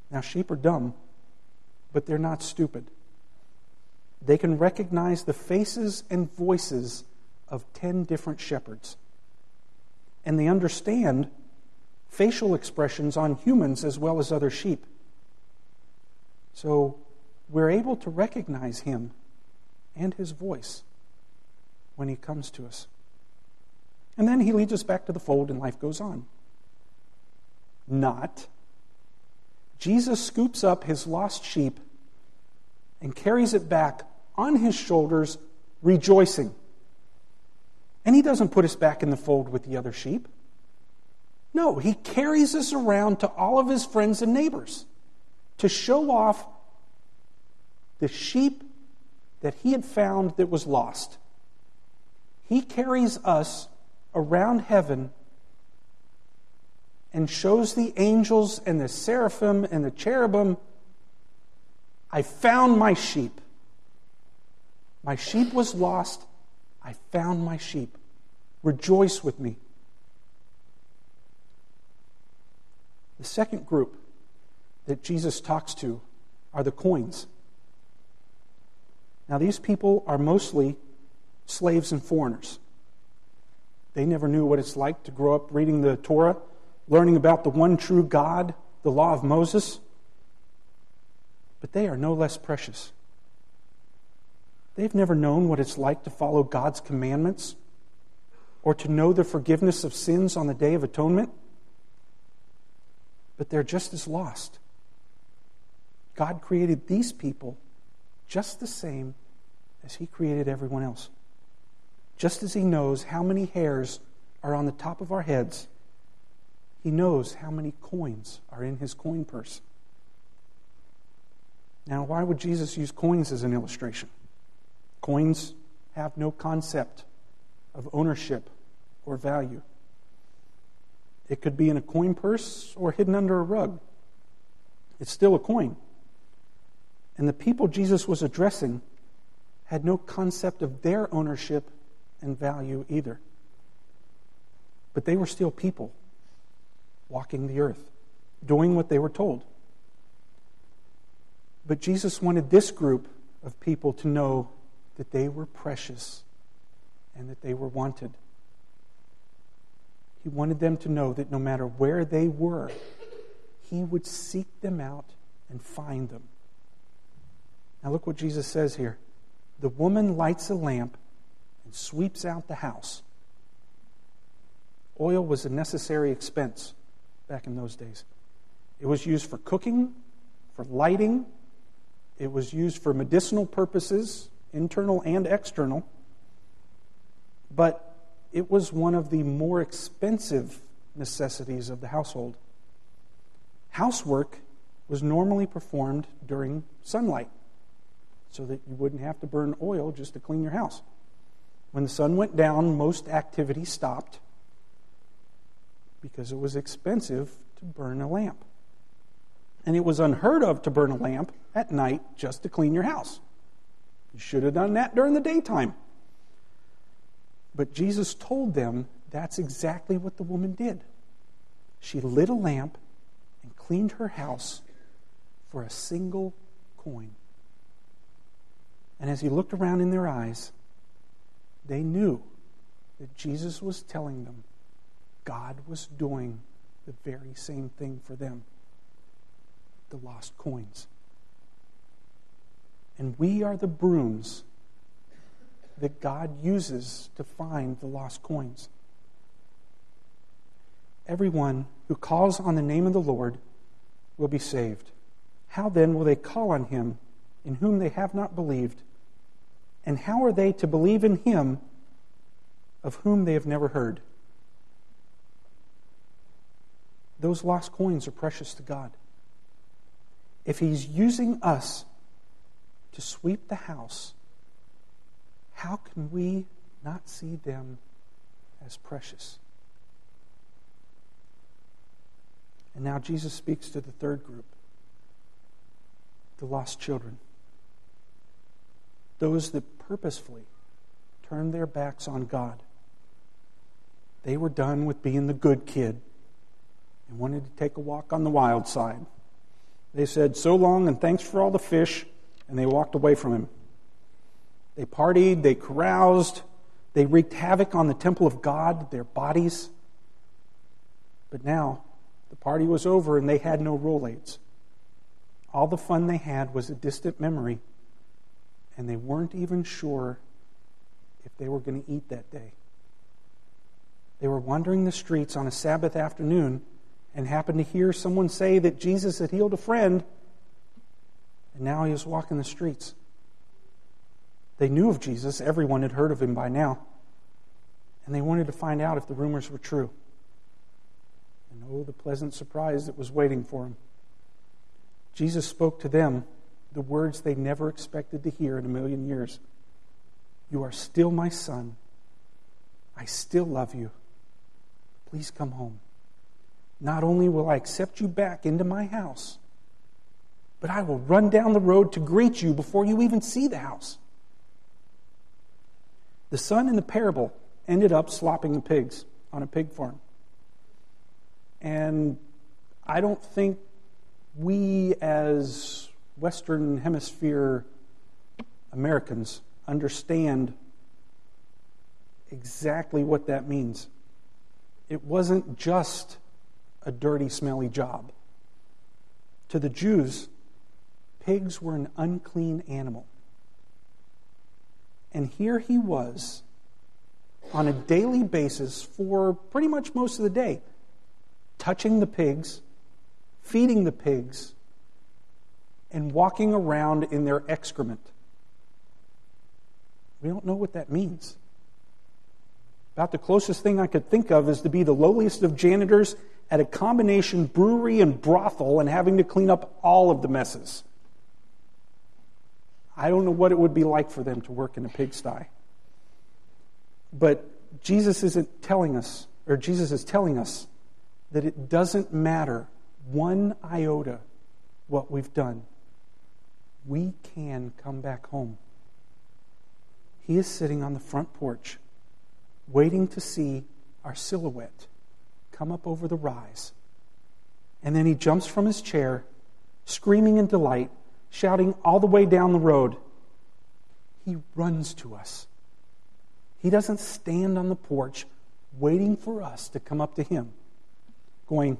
Now, sheep are dumb, but they're not stupid. They can recognize the faces and voices of 10 different shepherds. And they understand facial expressions on humans as well as other sheep. So we're able to recognize him and his voice when he comes to us. And then he leads us back to the fold and life goes on. Not. Jesus scoops up his lost sheep and carries it back on his shoulders, rejoicing. And he doesn't put us back in the fold with the other sheep. No, he carries us around to all of his friends and neighbors to show off the sheep that he had found that was lost. He carries us around heaven and shows the angels and the seraphim and the cherubim, I found my sheep. My sheep was lost. I found my sheep. Rejoice with me. The second group that Jesus talks to are the coins. Now, these people are mostly slaves and foreigners. They never knew what it's like to grow up reading the Torah, learning about the one true God, the law of Moses. But they are no less precious. They've never known what it's like to follow God's commandments or to know the forgiveness of sins on the Day of Atonement. But they're just as lost. God created these people just the same as he created everyone else. Just as he knows how many hairs are on the top of our heads, he knows how many coins are in his coin purse. Now, why would Jesus use coins as an illustration? Coins have no concept of ownership or value. It could be in a coin purse or hidden under a rug. It's still a coin. And the people Jesus was addressing had no concept of their ownership and value either. But they were still people walking the earth, doing what they were told. But Jesus wanted this group of people to know that they were precious and that they were wanted. He wanted them to know that no matter where they were, he would seek them out and find them. Now look what Jesus says here. The woman lights a lamp and sweeps out the house. Oil was a necessary expense back in those days. It was used for cooking, for lighting. It was used for medicinal purposes, internal and external. But it was one of the more expensive necessities of the household. Housework was normally performed during sunlight so that you wouldn't have to burn oil just to clean your house. When the sun went down, most activity stopped because it was expensive to burn a lamp. And it was unheard of to burn a lamp at night just to clean your house. You should have done that during the daytime. But Jesus told them that's exactly what the woman did. She lit a lamp and cleaned her house for a single coin. And as he looked around in their eyes, they knew that Jesus was telling them God was doing the very same thing for them. The lost coins. And we are the brooms that God uses to find the lost coins. Everyone who calls on the name of the Lord will be saved. How then will they call on him in whom they have not believed? And how are they to believe in him of whom they have never heard? Those lost coins are precious to God. If he's using us to sweep the house, how can we not see them as precious? And now Jesus speaks to the third group, the lost children. Those that purposefully turned their backs on God. They were done with being the good kid and wanted to take a walk on the wild side. They said, "So long and thanks for all the fish," and they walked away from him. They partied, they caroused, they wreaked havoc on the temple of God, their bodies. But now, the party was over and they had no Rolaids. All the fun they had was a distant memory, and they weren't even sure if they were going to eat that day. They were wandering the streets on a Sabbath afternoon and happened to hear someone say that Jesus had healed a friend, and now he was walking the streets. They knew of Jesus. Everyone had heard of him by now. And they wanted to find out if the rumors were true. And oh, the pleasant surprise that was waiting for them. Jesus spoke to them the words they never expected to hear in a million years. "You are still my son. I still love you. Please come home. Not only will I accept you back into my house, but I will run down the road to greet you before you even see the house." The son in the parable ended up slopping the pigs on a pig farm. And I don't think we as Western Hemisphere Americans understand exactly what that means. It wasn't just a dirty, smelly job. To the Jews, pigs were an unclean animal. And here he was, on a daily basis for pretty much most of the day, touching the pigs, feeding the pigs, and walking around in their excrement. We don't know what that means. About the closest thing I could think of is to be the lowliest of janitors at a combination brewery and brothel and having to clean up all of the messes. I don't know what it would be like for them to work in a pigsty. But Jesus is telling us that it doesn't matter one iota what we've done. We can come back home. He is sitting on the front porch, waiting to see our silhouette come up over the rise. And then he jumps from his chair, screaming in delight, shouting all the way down the road. He runs to us. He doesn't stand on the porch waiting for us to come up to him, going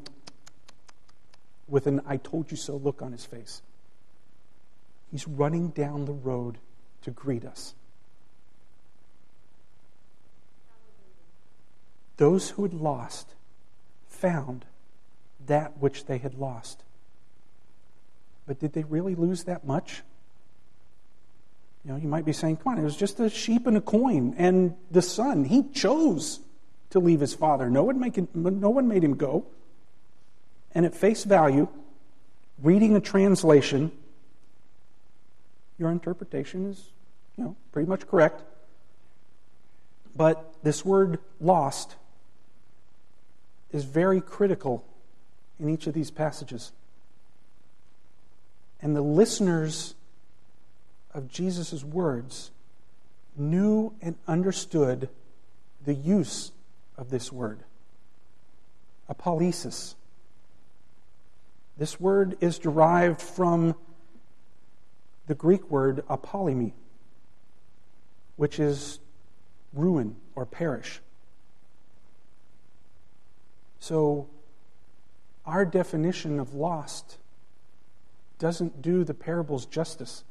with an "I told you so" look on his face. He's running down the road to greet us. Those who had lost found that which they had lost. But did they really lose that much? You know, you might be saying, come on, it was just a sheep and a coin. And the son, he chose to leave his father. No one made him go. And at face value, reading a translation, your interpretation is, pretty much correct. But this word "lost" is very critical in each of these passages. And the listeners of Jesus' words knew and understood the use of this word, apolesis. This word is derived from the Greek word apollimi, which is ruin or perish. So, our definition of lost doesn't do the parables justice.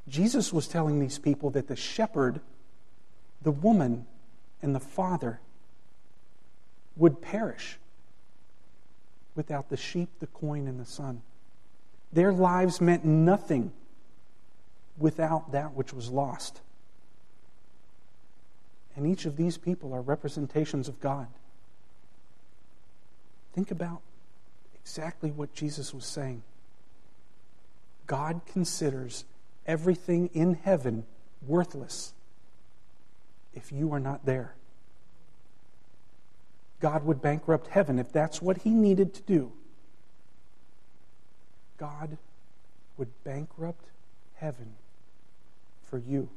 Jesus was telling these people that the shepherd, the woman, and the father would perish without the sheep, the coin, and the son. Their lives meant nothing without that which was lost. And each of these people are representations of God. Think about exactly what Jesus was saying. God considers everything in heaven worthless if you are not there. God would bankrupt heaven if that's what he needed to do. God would bankrupt heaven for you.